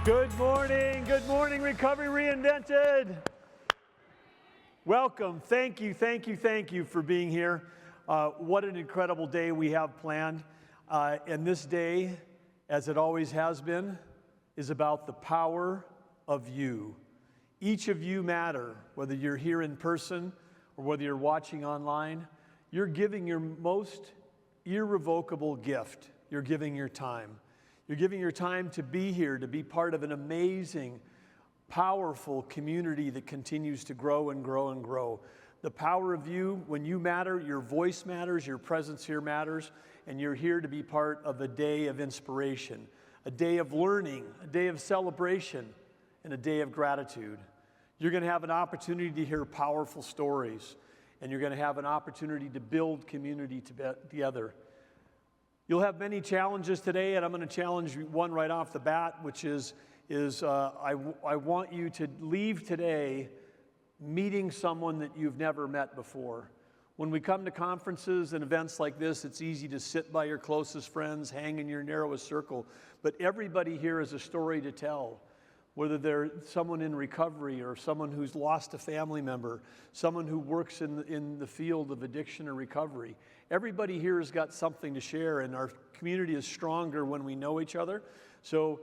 Good morning, Recovery Reinvented. Welcome, thank you for being here. What an incredible day we have planned. And this day, as it always has been, is about the power of you. Each of you matter, whether you're here in person or whether you're watching online. You're giving your most irrevocable gift. You're giving your time. You're giving your time to be here, to be part of an amazing, powerful community that continues to grow and grow and grow. The power of you, when you matter, your voice matters, your presence here matters, and you're here to be part of a day of inspiration, a day of learning, a day of celebration, and a day of gratitude. You're going to have an opportunity to hear powerful stories, and you're going to have an opportunity to build community together. You'll have many challenges today, and I'm going to challenge one right off the bat, which is I want you to leave today meeting someone that you've never met before. When we come to conferences and events like this, it's easy to sit by your closest friends, hang in your narrowest circle, but everybody here has a story to tell. Whether they're someone in recovery or someone who's lost a family member, someone who works in the field of addiction or recovery. Everybody here has got something to share, and our community is stronger when we know each other. So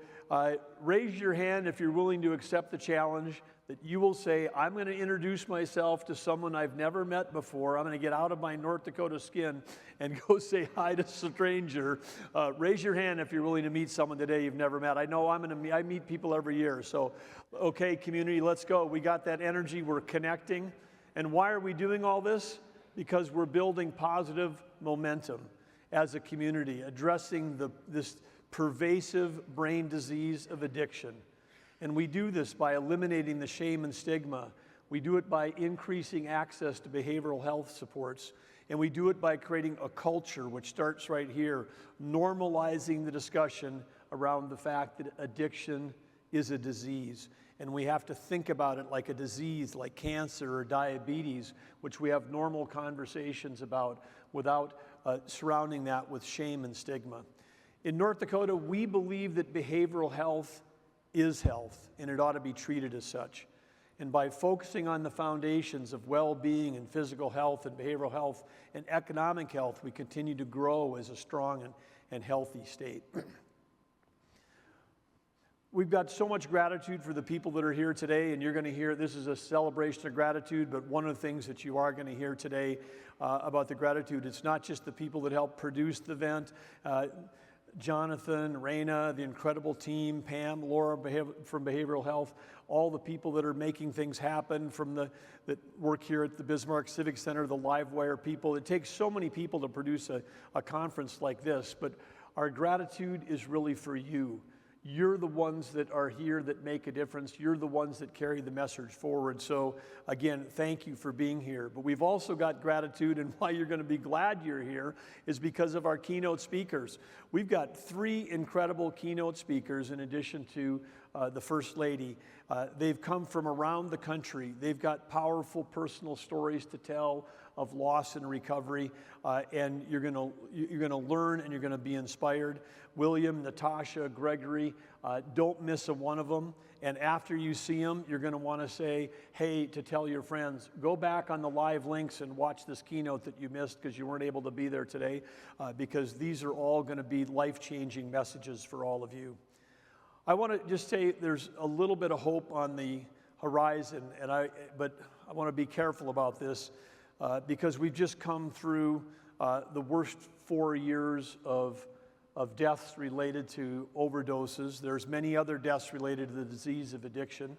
raise your hand if you're willing to accept the challenge that you will say, I'm going to introduce myself to someone I've never met before. I'm going to get out of my North Dakota skin and go say hi to a stranger. Raise your hand if you're willing to meet someone today you've never met. I know I meet people every year. So, okay, community, let's go. We got that energy. We're connecting. And why are we doing all this? Because we're building positive momentum as a community, addressing this pervasive brain disease of addiction. And we do this by eliminating the shame and stigma. We do it by increasing access to behavioral health supports. And we do it by creating a culture, which starts right here, normalizing the discussion around the fact that addiction is a disease. And we have to think about it like a disease, like cancer or diabetes, which we have normal conversations about without surrounding that with shame and stigma. In North Dakota, we believe that behavioral health is health, and it ought to be treated as such. And by focusing on the foundations of well-being and physical health and behavioral health and economic health, we continue to grow as a strong and healthy state. We've got so much gratitude for the people that are here today, and you're going to hear, this is a celebration of gratitude, but one of the things that you are going to hear today about the gratitude, it's not just the people that helped produce the event, Jonathan, Raina, the incredible team, Pam, Laura from Behavioral Health, all the people that are making things happen that work here at the Bismarck Civic Center, the Livewire people. It takes so many people to produce a conference like this, but our gratitude is really for you. You're the ones that are here that make a difference. You're the ones that carry the message forward. So again, thank you for being here. But we've also got gratitude, and why you're going to be glad you're here is because of our keynote speakers. We've got 3 incredible keynote speakers in addition to the First Lady. They've come from around the country. They've got powerful personal stories to tell of loss and recovery, and you're going to learn and you're going to be inspired. William, Natasha, Gregory, don't miss a one of them. And after you see them, you're going to want to say, hey, to tell your friends, go back on the live links and watch this keynote that you missed because you weren't able to be there today, because these are all going to be life-changing messages for all of you. I want to just say there's a little bit of hope on the horizon, but I want to be careful about this because we've just come through the worst 4 years of deaths related to overdoses. There's many other deaths related to the disease of addiction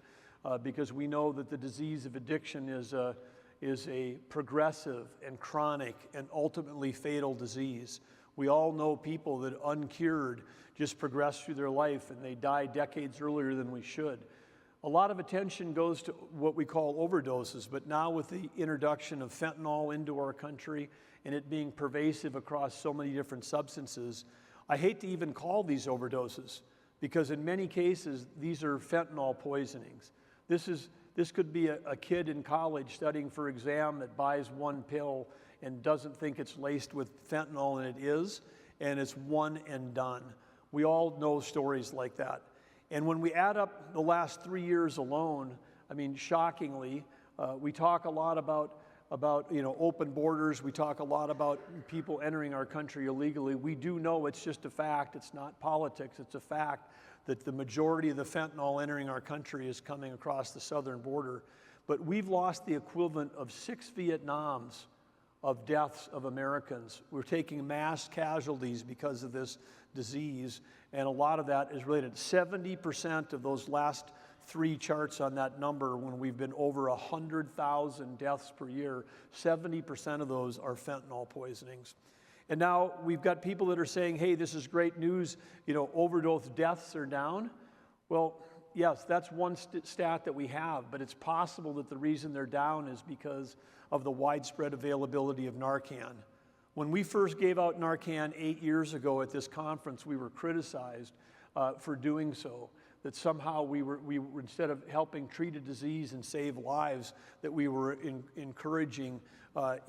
because we know that the disease of addiction is a progressive and chronic and ultimately fatal disease. We all know people that uncured just progress through their life and they die decades earlier than we should. A lot of attention goes to what we call overdoses, but now with the introduction of fentanyl into our country and it being pervasive across so many different substances, I hate to even call these overdoses because in many cases, these are fentanyl poisonings. This could be a kid in college studying for exam that buys one pill and doesn't think it's laced with fentanyl, and it is, and it's one and done. We all know stories like that. And when we add up the last 3 years alone, I mean, shockingly, we talk a lot about open borders. We talk a lot about people entering our country illegally. We do know it's just a fact. It's not politics. It's a fact that the majority of the fentanyl entering our country is coming across the southern border. But we've lost the equivalent of 6 Vietnams of deaths of Americans. We're taking mass casualties because of this disease, and a lot of that is related. 70% of those last 3 charts on that number, when we've been over 100,000 deaths per year, 70% of those are fentanyl poisonings. And now we've got people that are saying, hey, this is great news, overdose deaths are down. Well, yes, that's one stat that we have, but it's possible that the reason they're down is because of the widespread availability of Narcan. When we first gave out Narcan 8 years ago at this conference, we were criticized for doing so, that somehow we were instead of helping treat a disease and save lives, that we were encouraging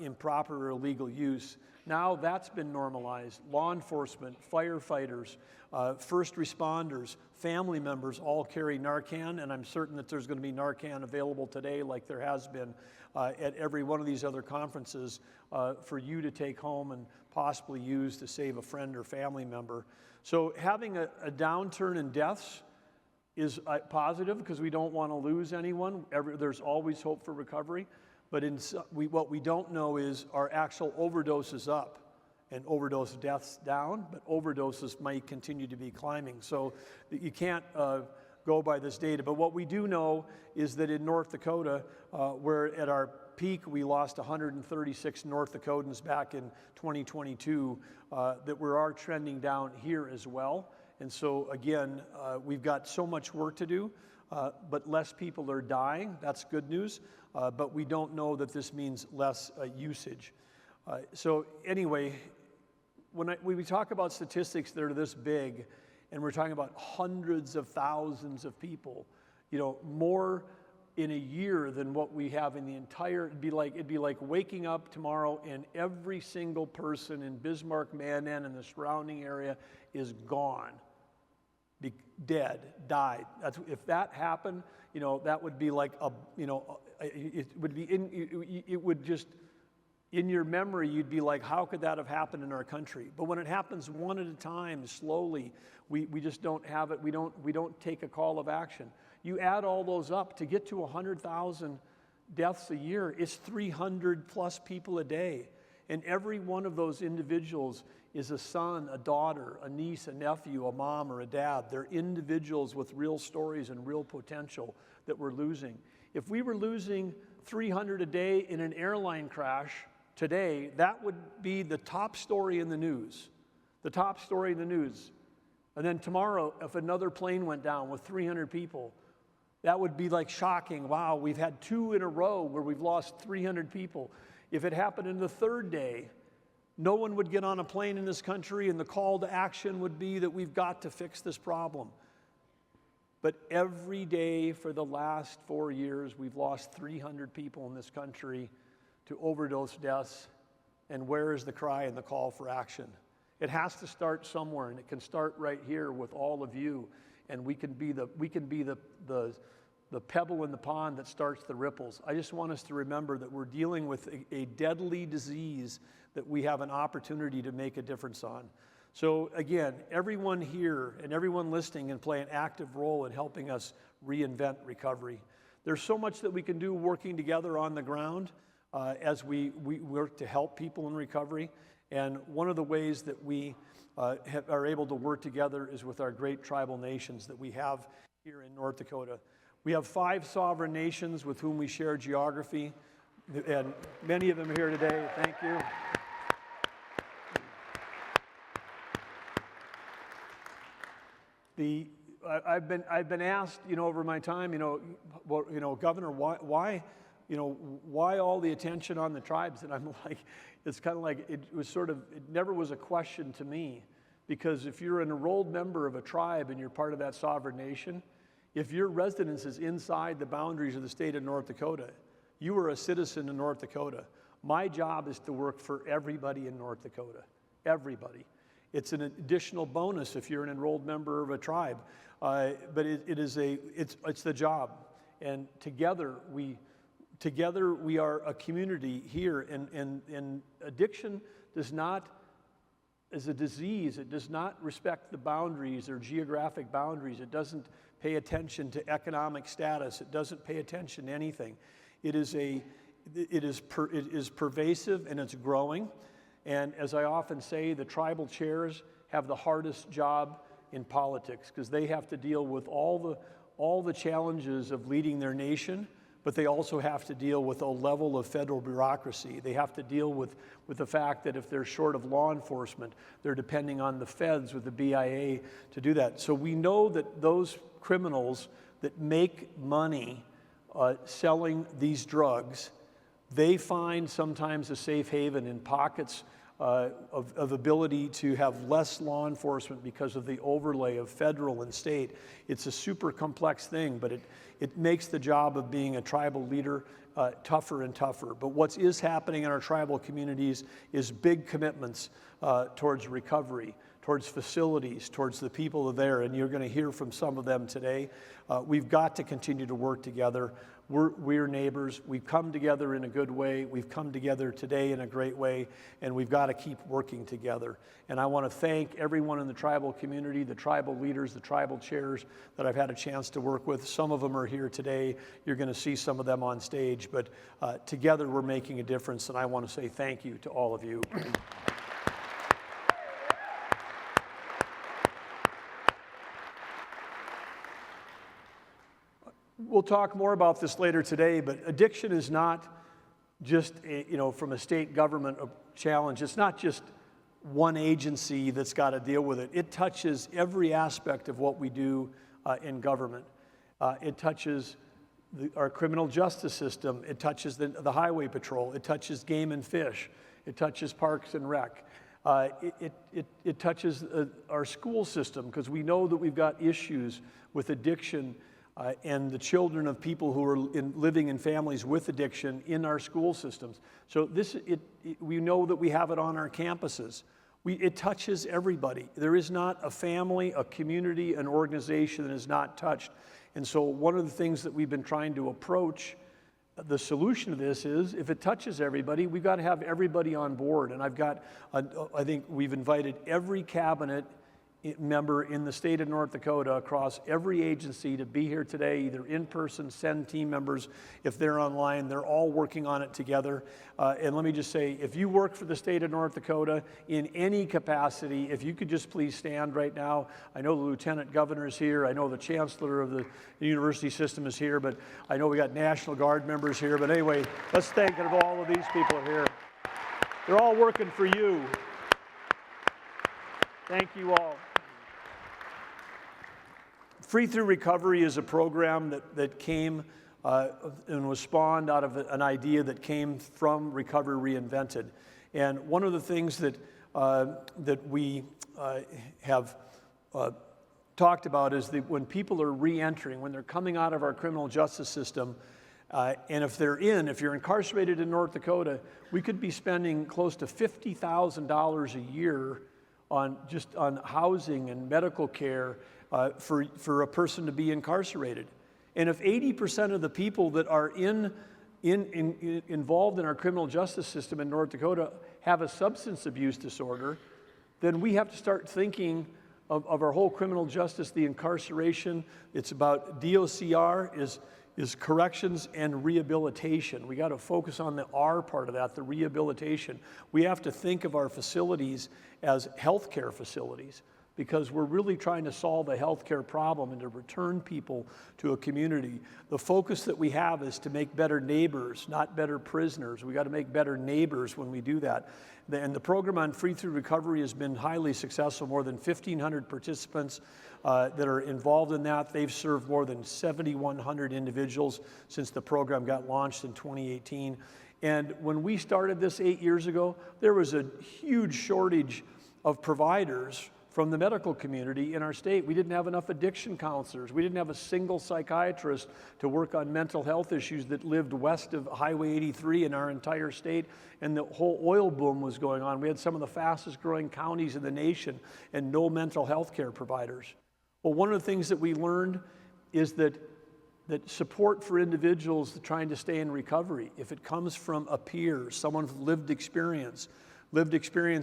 improper or illegal use. Now that's been normalized. Law enforcement, firefighters, first responders, family members all carry Narcan, and I'm certain that there's going to be Narcan available today, like there has been at every one of these other conferences, for you to take home and possibly use to save a friend or family member. So having a downturn in deaths is positive, because we don't want to lose anyone. There's always hope for recovery. But what we don't know is, are actual overdoses up and overdose deaths down, but overdoses might continue to be climbing. So you can't go by this data. But what we do know is that in North Dakota, where at our peak we lost 136 North Dakotans back in 2022, that we are trending down here as well. And so again, we've got so much work to do, but less people are dying. That's good news, but we don't know that this means less usage. So anyway, when we talk about statistics that are this big, and we're talking about hundreds of thousands of people, more in a year than what we have in the entire, it'd be like waking up tomorrow and every single person in Bismarck, Mandan, and the surrounding area is gone. Dead, died. If that happened, that would be like it would just, in your memory, you'd be like, how could that have happened in our country? But when it happens one at a time, slowly, we just don't have it. We don't take a call of action. You add all those up to get to 100,000 deaths a year. It's 300 plus people a day, and every one of those individuals is a son, a daughter, a niece, a nephew, a mom, or a dad. They're individuals with real stories and real potential that we're losing. If we were losing 300 a day in an airline crash today, that would be the top story in the news. The top story in the news. And then tomorrow, if another plane went down with 300 people, that would be like shocking. Wow, we've had 2 in a row where we've lost 300 people. If it happened in the 3rd day, no one would get on a plane in this country, and the call to action would be that we've got to fix this problem. But every day for the last 4 years, we've lost 300 people in this country to overdose deaths. And where is the cry and the call for action? It has to start somewhere, and it can start right here with all of you. And we can be the pebble in the pond that starts the ripples. I just want us to remember that we're dealing with a deadly disease that we have an opportunity to make a difference on. So again, everyone here and everyone listening can play an active role in helping us reinvent recovery. There's so much that we can do working together on the ground as we work to help people in recovery. And one of the ways that we are able to work together is with our great tribal nations that we have here in North Dakota. We have 5 sovereign nations with whom we share geography, and many of them are here today. Thank you. I've been asked, over my time, Governor, why all the attention on the tribes? And I'm like, it's kind of like it never was a question to me, because if you're an enrolled member of a tribe and you're part of that sovereign nation, if your residence is inside the boundaries of the state of North Dakota, you are a citizen of North Dakota. My job is to work for everybody in North Dakota, everybody. It's an additional bonus if you're an enrolled member of a tribe. But it's the job. And together we are a community here. And addiction does not, as a disease, it does not respect the boundaries or geographic boundaries. It doesn't pay attention to economic status. It doesn't pay attention to anything. It is pervasive, and it's growing. And as I often say, the tribal chairs have the hardest job in politics because they have to deal with all the challenges of leading their nation, but they also have to deal with a level of federal bureaucracy. They have to deal with the fact that if they're short of law enforcement, they're depending on the feds with the BIA to do that. So we know that those criminals that make money selling these drugs, they find sometimes a safe haven in pockets of ability to have less law enforcement because of the overlay of federal and state. It's a super complex thing, but it makes the job of being a tribal leader tougher and tougher. But what is happening in our tribal communities is big commitments towards recovery, towards facilities, towards the people there, and you're going to hear from some of them today. We've got to continue to work together. We're neighbors. We've come together in a good way. We've come together today in a great way, and we've got to keep working together. And I want to thank everyone in the tribal community, the tribal leaders, the tribal chairs that I've had a chance to work with. Some of them are here today. You're going to see some of them on stage, but together we're making a difference, and I want to say thank you to all of you. We'll talk more about this later today, but addiction is not just, from a state government challenge. It's not just one agency that's got to deal with it. It touches every aspect of what we do in government. It touches our criminal justice system. It touches the highway patrol. It touches game and fish. It touches parks and rec. It touches our school system, because we know that we've got issues with addiction and the children of people who are living in families with addiction in our school systems. So we know that we have it on our campuses. It touches everybody. There is not a family, a community, an organization that is not touched. And so one of the things that we've been trying to approach, the solution to this is, if it touches everybody, we've got to have everybody on board. And I think we've invited every cabinet member in the state of North Dakota across every agency to be here today, either in person, send team members. If they're online, they're all working on it together. And let me just say, if you work for the state of North Dakota in any capacity, if you could just please stand right now. I know the Lieutenant Governor is here. I know the Chancellor of the university system is here, but I know we got National Guard members here. But anyway, let's thank all of these people are here. They're all working for you. Thank you all. Free Through Recovery is a program that came and was spawned out of an idea that came from Recovery Reinvented. And one of the things that we have talked about is that when people are re-entering, when they're coming out of our criminal justice system, and if you're incarcerated in North Dakota, we could be spending close to $50,000 a year on housing and medical care for a person to be incarcerated. And if 80% of the people that are involved in our criminal justice system in North Dakota have a substance abuse disorder, then we have to start thinking of our whole criminal justice, the incarceration. It's about DOCR is corrections and rehabilitation. We got to focus on the R part of that, the rehabilitation. We have to think of our facilities as healthcare facilities, because we're really trying to solve a healthcare problem and to return people to a community. The focus that we have is to make better neighbors, not better prisoners. We got to make better neighbors when we do that. And the program on Free Through Recovery has been highly successful. More than 1,500 participants that are involved in that. They've served more than 7,100 individuals since the program got launched in 2018. And when we started this 8 years ago, there was a huge shortage of providers from the medical community in our state. We didn't have enough addiction counselors. We didn't have a single psychiatrist to work on mental health issues that lived west of Highway 83 in our entire state, and the whole oil boom was going on. We had some of the fastest growing counties in the nation and no mental health care providers. Well, one of the things that we learned is that support for individuals trying to stay in recovery, if it comes from a peer, someone with lived experience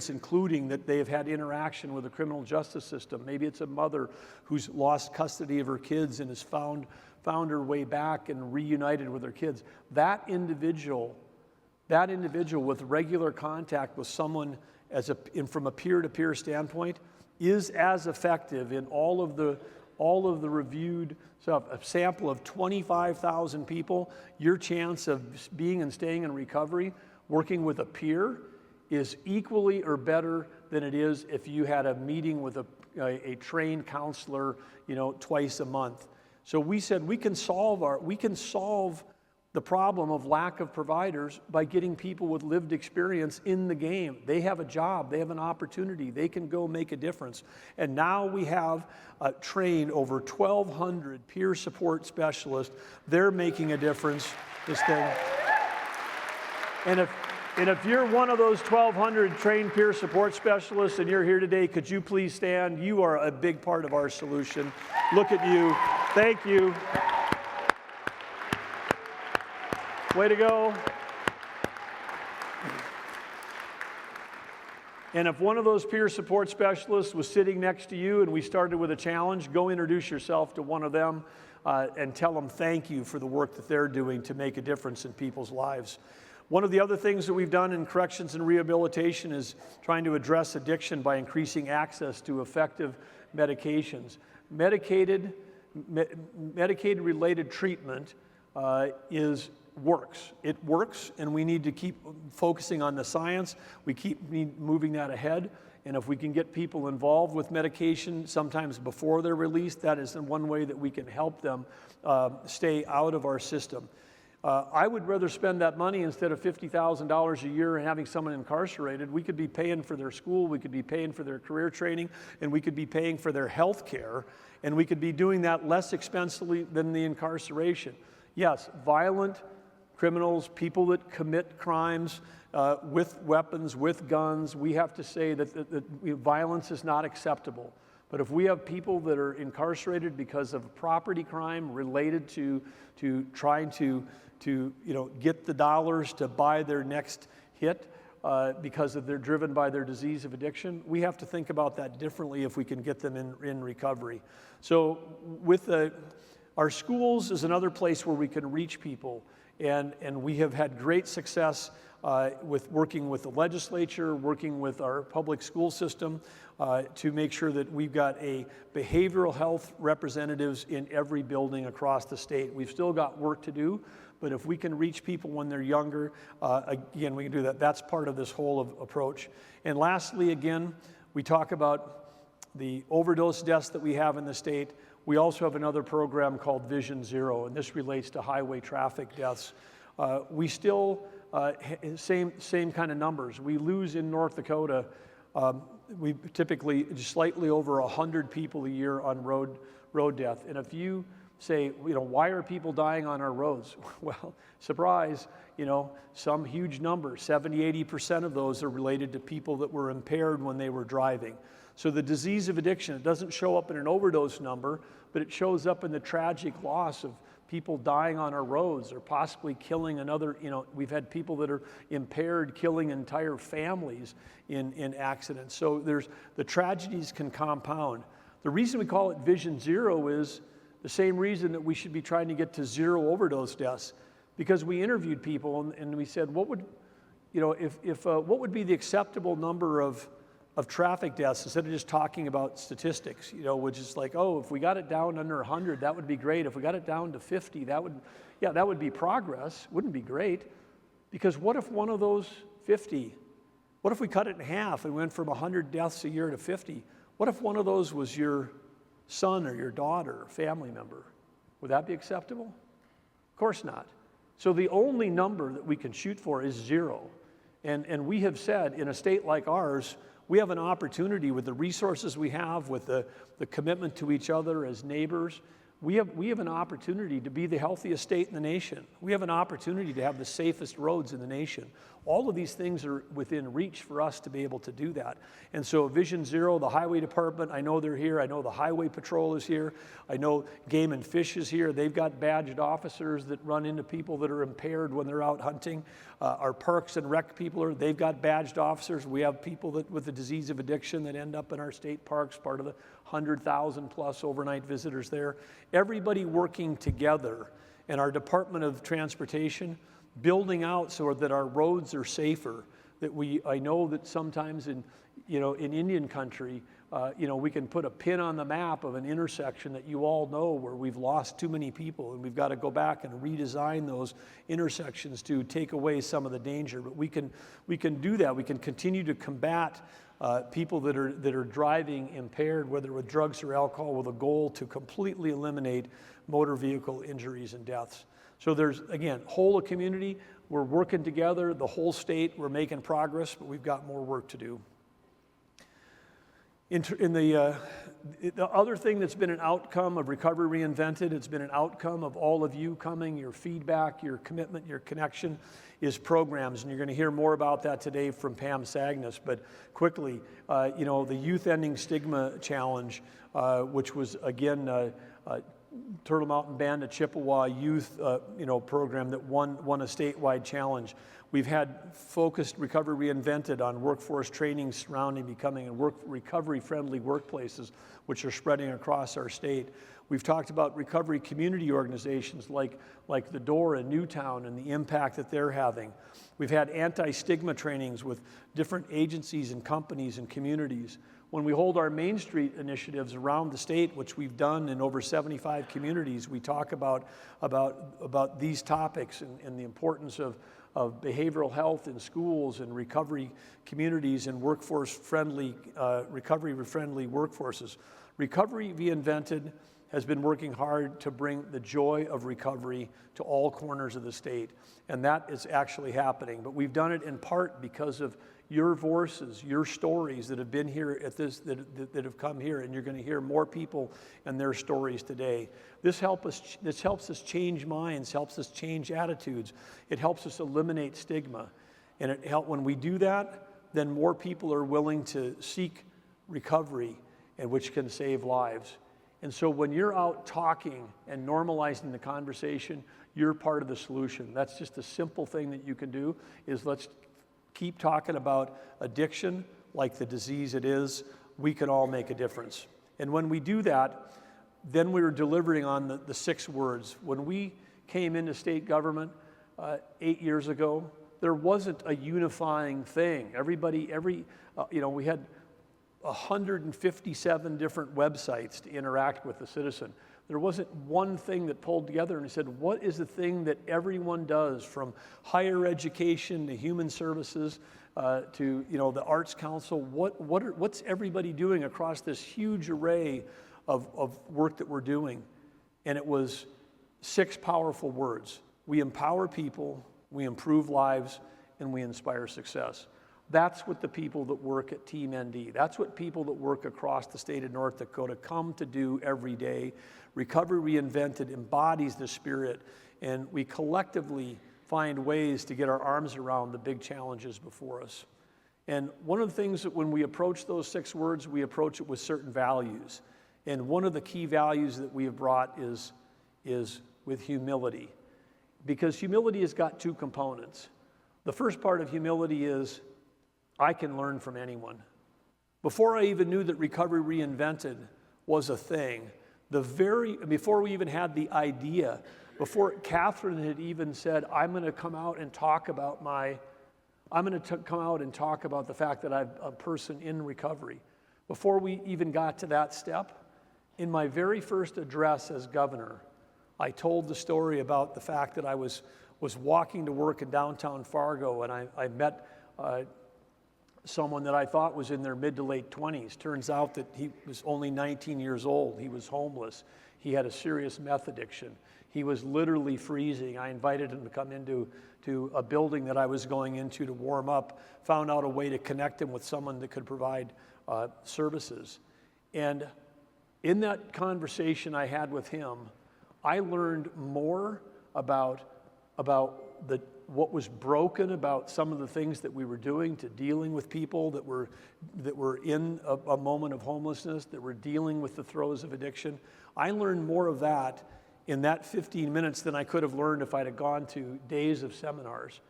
including that they have had interaction with the criminal justice system. Maybe it's a mother who's lost custody of her kids and has found her way back and reunited with her kids. That individual with regular contact with someone from a peer-to-peer standpoint is as effective in all of the reviewed stuff. A sample of 25,000 people, your chance of being and staying in recovery, working with a peer, is equally or better than it is if you had a meeting with a trained counselor, twice a month. So we said we can solve the problem of lack of providers by getting people with lived experience in the game. They have a job, they have an opportunity, they can go make a difference. And now we have trained over 1,200 peer support specialists. They're making a difference, this thing. And if you're one of those 1,200 trained peer support specialists and you're here today, could you please stand? You are a big part of our solution. Look at you. Thank you. Way to go. And if one of those peer support specialists was sitting next to you and we started with a challenge, go introduce yourself to one of them and tell them thank you for the work that they're doing to make a difference in people's lives. One of the other things that we've done in corrections and rehabilitation is trying to address addiction by increasing access to effective medications. Medicaid-related treatment works. It works, and we need to keep focusing on the science. We need moving that ahead. And if we can get people involved with medication, sometimes before they're released, that is one way that we can help them stay out of our system. I would rather spend that money instead of $50,000 a year and having someone incarcerated. We could be paying for their school, we could be paying for their career training, and we could be paying for their health care, and we could be doing that less expensively than the incarceration. Yes, violent criminals, people that commit crimes with weapons, with guns, we have to say that violence is not acceptable. But if we have people that are incarcerated because of property crime related to trying to get the dollars to buy their next hit because they're driven by their disease of addiction, we have to think about that differently if we can get them in recovery. So our schools is another place where we can reach people, and we have had great success with working with the legislature, working with our public school system to make sure that we've got behavioral health representatives in every building across the state. We've still got work to do, but if we can reach people when they're younger, again, we can do that. That's part of this whole approach. And lastly, again, we talk about the overdose deaths that we have in the state. We also have another program called Vision Zero, and this relates to highway traffic deaths. We still, same kind of numbers. We lose in North Dakota, we typically slightly over 100 people a year on road death. And if you say, why are people dying on our roads? Well, surprise, some huge number, 70–80% of those are related to people that were impaired when they were driving. So the disease of addiction, it doesn't show up in an overdose number, but it shows up in the tragic loss of people dying on our roads or possibly killing another, we've had people that are impaired killing entire families in accidents. So the tragedies can compound. The reason we call it Vision Zero is the same reason that we should be trying to get to zero overdose deaths, because we interviewed people and we said, what would be the acceptable number of traffic deaths, instead of just talking about statistics, which is like, if we got it down under 100, that would be great. If we got it down to 50, that would be progress. Wouldn't be great. Because what if one of those 50, what if we cut it in half and went from 100 deaths a year to 50? What if one of those was your son or your daughter or family member? Would that be acceptable? Of course not. So the only number that we can shoot for is zero. And we have said in a state like ours, we have an opportunity with the resources we have, with the commitment to each other as neighbors. We have an opportunity to be the healthiest state in the nation. We have an opportunity to have the safest roads in the nation. All of these things are within reach for us to be able to do that. And so Vision Zero, the Highway Department, I know they're here. I know the Highway Patrol is here. I know Game and Fish is here. They've got badged officers that run into people that are impaired when they're out hunting. Our Parks and Rec people they've got badged officers. We have people with the disease of addiction that end up in our state parks, part of the 100,000 plus overnight visitors there. Everybody working together, and our Department of Transportation building out so that our roads are safer. I know that sometimes in Indian country, we can put a pin on the map of an intersection that you all know where we've lost too many people, and we've got to go back and redesign those intersections to take away some of the danger. But we can do that. We can continue to combat people that are driving impaired, whether with drugs or alcohol, with a goal to completely eliminate motor vehicle injuries and deaths. So there's, again, whole community, we're working together, the whole state, we're making progress, but we've got more work to do. The other thing that's been an outcome of Recovery Reinvented, it's been an outcome of all of you coming, your feedback, your commitment, your connection, is programs. And you're going to hear more about that today from Pam Sagnas. But quickly, the Youth Ending Stigma Challenge, which was, again, Turtle Mountain Band of Chippewa youth program that won a statewide challenge. We've had focused Recovery Reinvented on workforce training surrounding becoming recovery-friendly workplaces, which are spreading across our state. We've talked about recovery community organizations like The Door in Newtown and the impact that they're having. We've had anti-stigma trainings with different agencies and companies and communities. When we hold our Main Street initiatives around the state, which we've done in over 75 communities, we talk about these topics and the importance of behavioral health in schools and recovery communities and recovery-friendly workforces. Recovery Reinvented has been working hard to bring the joy of recovery to all corners of the state, and that is actually happening. But we've done it in part because of your voices, your stories that have been here at this, that have come here, and you're going to hear more people and their stories today. This helps us change minds, helps us change attitudes. It helps us eliminate stigma, and when we do that, then more people are willing to seek recovery, and which can save lives. And so when you're out talking and normalizing the conversation, you're part of the solution. That's just a simple thing that you can do, is let's keep talking about addiction like the disease it is. We can all make a difference. And when we do that, then we're delivering on the 6 words. When we came into state government 8 years ago, there wasn't a unifying thing. We had 157 different websites to interact with the citizen. There wasn't one thing that pulled together and said, what is the thing that everyone does, from higher education to human services to the Arts Council? What's everybody doing across this huge array of work that we're doing? And it was 6 powerful words. We empower people, we improve lives, and we inspire success. That's what the people that work at Team ND, that's what people that work across the state of North Dakota come to do every day. Recovery Reinvented embodies the spirit, and we collectively find ways to get our arms around the big challenges before us. And one of the things that when we approach those 6 words, we approach it with certain values. And one of the key values that we have brought is with humility. Because humility has got 2 components. The first part of humility is, I can learn from anyone. Before I even knew that Recovery Reinvented was a thing, before we even had the idea, before Catherine had even said, I'm going to come out and talk about the fact that I'm a person in recovery. Before we even got to that step, in my very first address as governor, I told the story about the fact that I was walking to work in downtown Fargo, and I met someone that I thought was in their mid to late 20s. Turns out that he was only 19 years old. He was homeless. He had a serious meth addiction. He was literally freezing. I invited him to come into a building that I was going into to warm up, found out a way to connect him with someone that could provide services. And in that conversation I had with him, I learned more about what was broken about some of the things that we were doing to dealing with people that were in a moment of homelessness, that were dealing with the throes of addiction. I learned more of that in that 15 minutes than I could have learned if I'd have gone to days of seminars.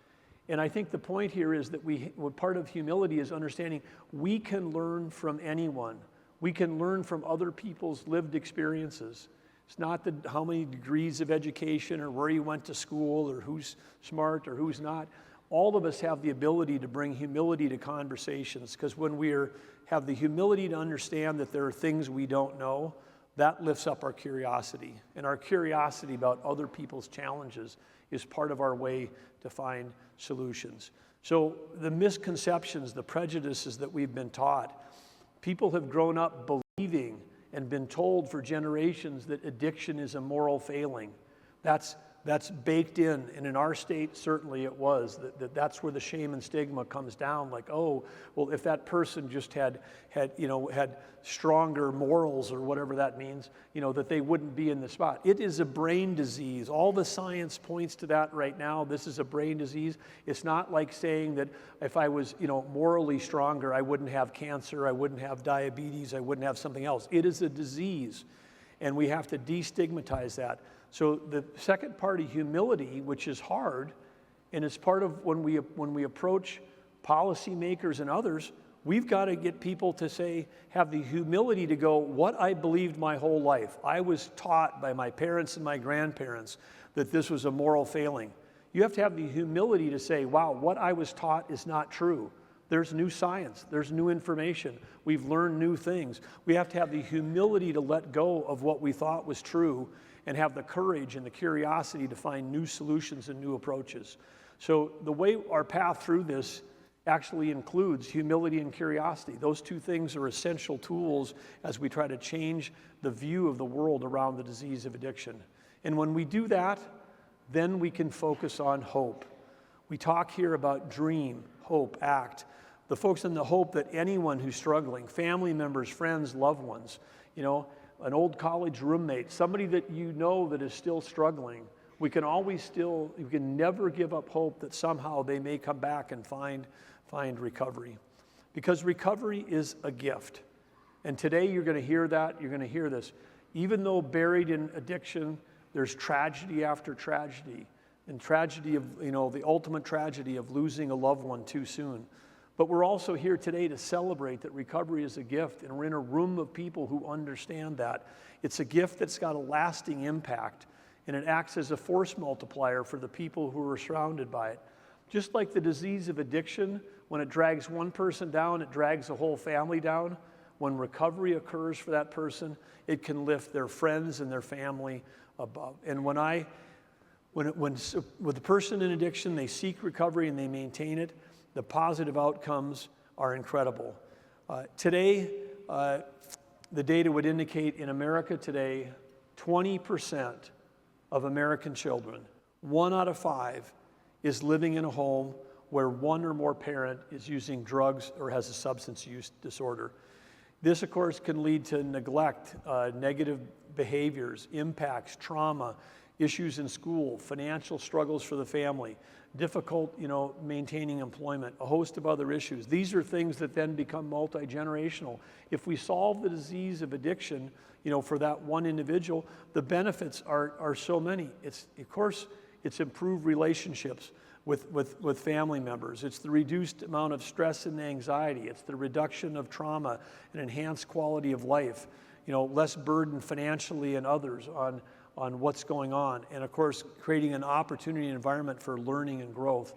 And I think the point here is that part of humility is understanding we can learn from anyone. We can learn from other people's lived experiences. It's not how many degrees of education or where you went to school or who's smart or who's not. All of us have the ability to bring humility to conversations, because when we have the humility to understand that there are things we don't know, that lifts up our curiosity. And our curiosity about other people's challenges is part of our way to find solutions. So the misconceptions, the prejudices that we've been taught, people have grown up believing and been told for generations that addiction is a moral failing. That's baked in, and in our state, certainly it was. That's where the shame and stigma comes down. Like, oh, well, if that person just had stronger morals or whatever that means, that they wouldn't be in the spot. It is a brain disease. All the science points to that right now. This is a brain disease. It's not like saying that if I was, morally stronger, I wouldn't have cancer, I wouldn't have diabetes, I wouldn't have something else. It is a disease, and we have to destigmatize that. So the second part of humility, which is hard, and it's part of when we approach policymakers and others, we've got to get people to have the humility to go, what I believed my whole life. I was taught by my parents and my grandparents that this was a moral failing. You have to have the humility to say, wow, what I was taught is not true. There's new science, there's new information, we've learned new things. We have to have the humility to let go of what we thought was true and have the courage and the curiosity to find new solutions and new approaches. So the way our path through this actually includes humility and curiosity. Those two things are essential tools as we try to change the view of the world around the disease of addiction. And when we do that, then we can focus on hope. We talk here about dream, hope, act. The focus on the hope that anyone who's struggling, family members, friends, loved ones, an old college roommate, somebody that that is still struggling, we can never give up hope that somehow they may come back and find recovery. Because recovery is a gift. And today you're going to hear that, you're going to hear this. Even though buried in addiction, there's tragedy after tragedy. And tragedy of, the ultimate tragedy of losing a loved one too soon. But we're also here today to celebrate that recovery is a gift, and we're in a room of people who understand that. It's a gift that's got a lasting impact, and it acts as a force multiplier for the people who are surrounded by it. Just like the disease of addiction, when it drags one person down, it drags the whole family down. When recovery occurs for that person, it can lift their friends and their family above. And with the person in addiction, they seek recovery and they maintain it, the positive outcomes are incredible. Today, the data would indicate in America today, 20% of American children, 1 out of 5, is living in a home where one or more parent is using drugs or has a substance use disorder. This, of course, can lead to neglect, negative behaviors, impacts, trauma, issues in school, financial struggles for the family, difficult, maintaining employment, a host of other issues. These are things that then become multi-generational. If we solve the disease of addiction, for that one individual, the benefits are so many. It's improved relationships with family members. It's the reduced amount of stress and anxiety. It's the reduction of trauma and enhanced quality of life. Less burden financially and others on what's going on, and of course, creating an opportunity environment for learning and growth.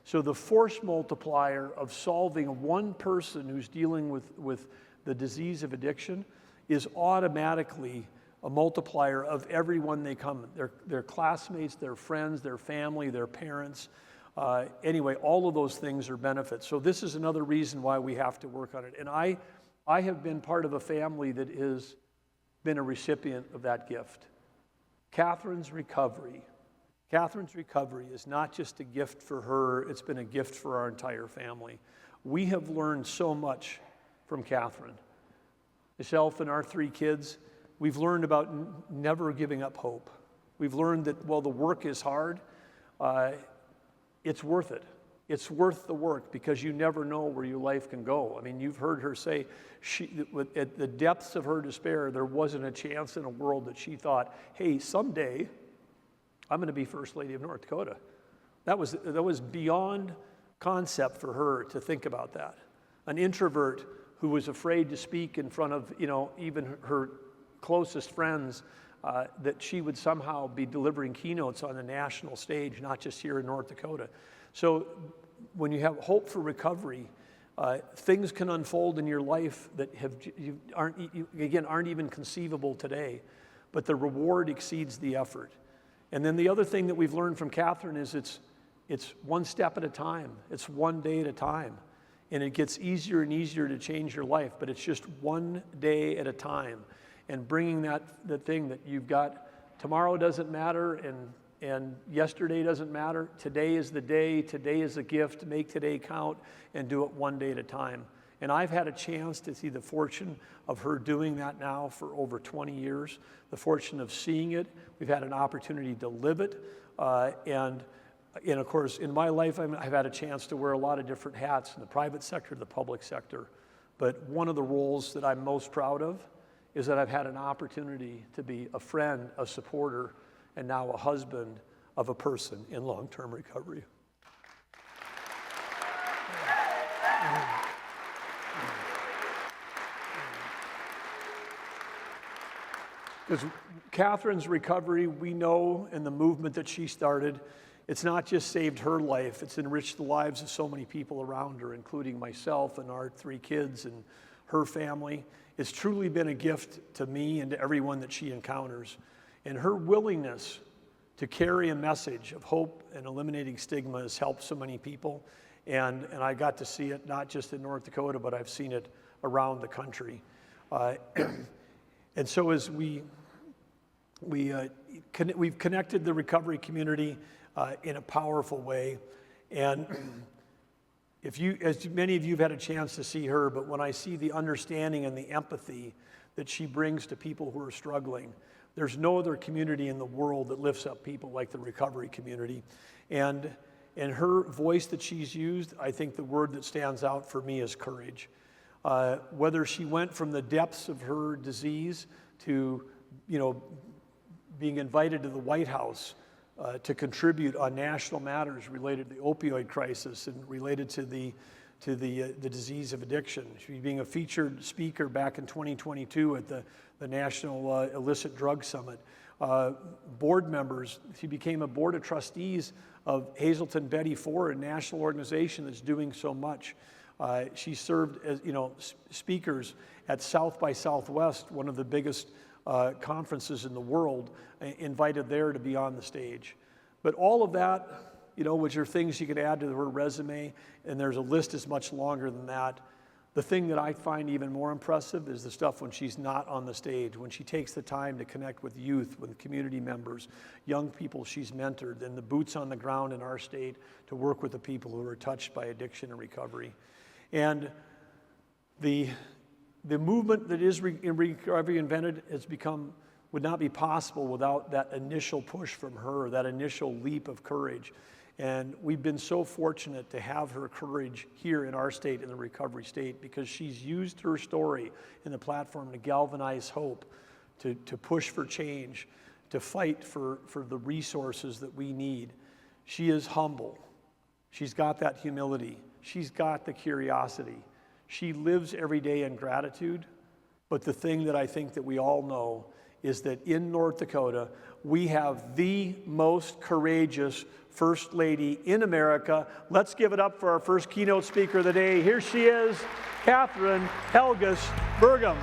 So the force multiplier of solving one person who's dealing with the disease of addiction is automatically a multiplier of everyone they come, their classmates, their friends, their family, their parents. Anyway, all of those things are benefits. So this is another reason why we have to work on it. And I have been part of a family that has been a recipient of that gift. Catherine's recovery. Catherine's recovery is not just a gift for her, it's been a gift for our entire family. We have learned so much from Catherine. Myself and our 3 kids, we've learned about never giving up hope. We've learned that while the work is hard, it's worth it. It's worth the work because you never know where your life can go. I mean, you've heard her say, at the depths of her despair, there wasn't a chance in a world that she thought, hey, someday I'm going to be First Lady of North Dakota. That was beyond concept for her to think about that. An introvert who was afraid to speak in front of, even her closest friends, that she would somehow be delivering keynotes on the national stage, not just here in North Dakota. So when you have hope for recovery, things can unfold in your life that aren't even conceivable today, but the reward exceeds the effort. And then the other thing that we've learned from Catherine is it's one step at a time. It's one day at a time. And it gets easier and easier to change your life, but it's just one day at a time. And bringing the thing that you've got, tomorrow doesn't matter, and yesterday doesn't matter. Today is the day. Today is a gift. Make today count and do it one day at a time. And I've had a chance to see the fortune of her doing that now for over 20 years, the fortune of seeing it. We've had an opportunity to live it. And of course, in my life, I've had a chance to wear a lot of different hats in the private sector, the public sector. But one of the roles that I'm most proud of is that I've had an opportunity to be a friend, a supporter, and now a husband of a person in long-term recovery. Because Catherine's recovery, we know, and the movement that she started, it's not just saved her life, it's enriched the lives of so many people around her, including myself and our 3 kids and her family. It's truly been a gift to me and to everyone that she encounters. And her willingness to carry a message of hope and eliminating stigma has helped so many people. And I got to see it not just in North Dakota, but I've seen it around the country. And so as we've connected the recovery community in a powerful way. And as many of you have had a chance to see her, but when I see the understanding and the empathy that she brings to people who are struggling, there's no other community in the world that lifts up people like the recovery community. And her voice that she's used, I think the word that stands out for me is courage. Whether she went from the depths of her disease to, being invited to the White House to contribute on national matters related to the opioid crisis and related to the disease of addiction. She being a featured speaker back in 2022 at the National Illicit Drug Summit. Board members, she became a board of trustees of Hazelton Betty Ford, a national organization that's doing so much. She served as speakers at South by Southwest, one of the biggest conferences in the world, invited there to be on the stage. But all of that, which are things you could add to her resume, and there's a list that's much longer than that. The thing that I find even more impressive is the stuff when she's not on the stage, when she takes the time to connect with youth, with community members, young people she's mentored, and the boots on the ground in our state to work with the people who are touched by addiction and recovery. And the movement that is Recovery Reinvented would not be possible without that initial push from her, that initial leap of courage. And we've been so fortunate to have her courage here in our state, in the recovery state, because she's used her story in the platform to galvanize hope, to push for change, to fight for the resources that we need. She is humble. She's got that humility. She's got the curiosity. She lives every day in gratitude. But the thing that I think that we all know is that in North Dakota, we have the most courageous First Lady in America. Let's give it up for our first keynote speaker of the day. Here she is, Catherine Helgas Burgum.